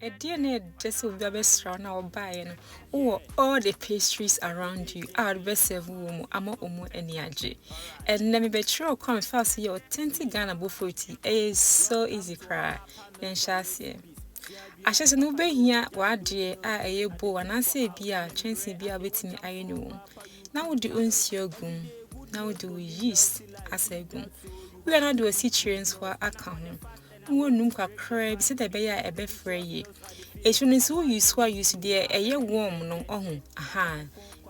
A DNA just will be best round our buying. Oh, all the pastries around you are the best of womb, amo omo any aje. And let me bet you come fast your authentic Ghana Bofrot is so easy cry. Then shasi. I shall no be here, what dear, a bow and I say beer, chancey beer waiting I know. Now do your goon. Now do yeast as a goon. We are not do a situations for account. Num kakra bi se da be ya ebe frɛ ye ehunu nso use wa use de eye warm no ohun aha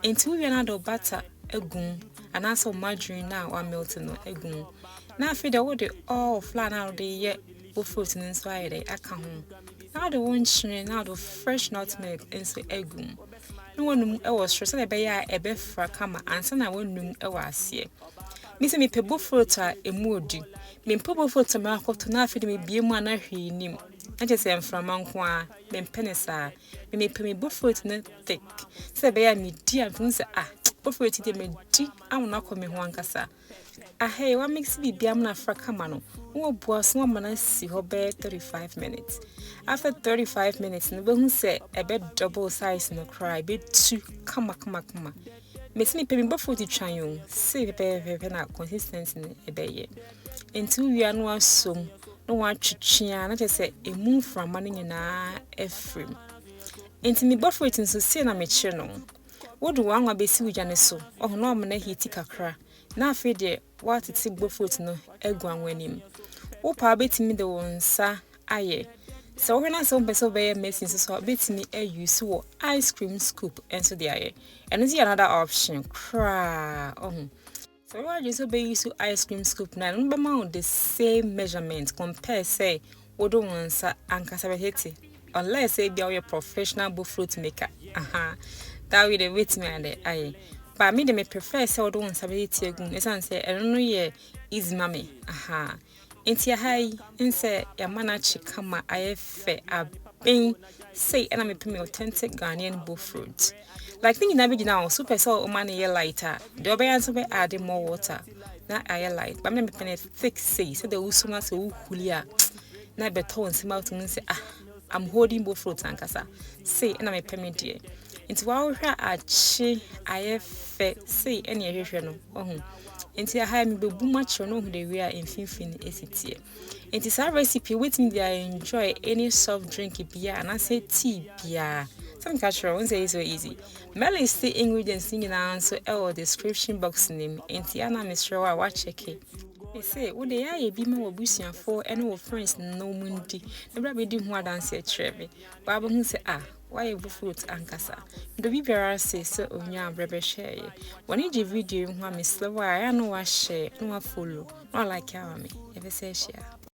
enti wo na do butter egum anaso margarine na wa melt no egum na afi de wo de all flour na de ye Bofrot nso ayere aka ho na de won chire na do fresh nutmeg nso egum no wonum e wo sure se da be ya ebe fra kama ansa na wonum e wa ase mi se mi pe Bofrot a emu odi me Bofrot ma akoto na afi de me bie mu ana hwe nim na je se mframa nko a me penesa me pe me Bofrot na thick se be ya me di anfun se Bofrot de me di awona ko me ho ankasa hey wa mix bi bia mu na fra kama no wo bua so ma na si ho be 35 minutes after 35 minutes no be hu se e be double size no cry be two kama me se me pe me Bofrot twan yo se be na consistency no e be ye enti wi anu asom no wa twetwea na se emu frama no nyina efrem enti me Bofrot nso se na me kire no wodu wanwa be si wugya ne so ohno am na h0t kakra na afi de watiti Bofrot no egu anwanim wo pa betimi de wonsa aye so when I saw beso be messing so betimi use wo ice cream scoop enso de aye and is another option cra so what you so be use ice cream scoop na no be ma the same measurement compare say wo do wonsa ankasa be h0t unless say be your professional Bofrot maker that way they wait me and aye but me me prefer say wo do wonsa be h0t egum esan say eno no ye easy mame enti ahai nse ya mana chikama ayefe abin say na me pe me authentic Ghanaian Bofrot like thing na be now super so o man ye lighter the obe answer be add more water na aye light but me pe thick say the usuma say uhulia na beto nsima utun say I'm holding Bofrot ankasa say na me pe me die enti wa wo hwa achi ayefe say ene ehwehwe no enti ahai me bebu macho no hu de we a mfimfini esitie enti sa recipe wetin dey enjoy any soft drink bia and I say tea bia some culture won't say so easy melly the ingredients nyina so e description box name enti ana me sure wa check it e say wo de ya bi ma wabusuafo ene wo friends no mundi na bra be di ho adanse a trebe ba ba hu say why Bofrot ankasa do bi biara say so onya abrebe share woni je video hu a me slow ya no wa share no wa follow no like ya me e be say share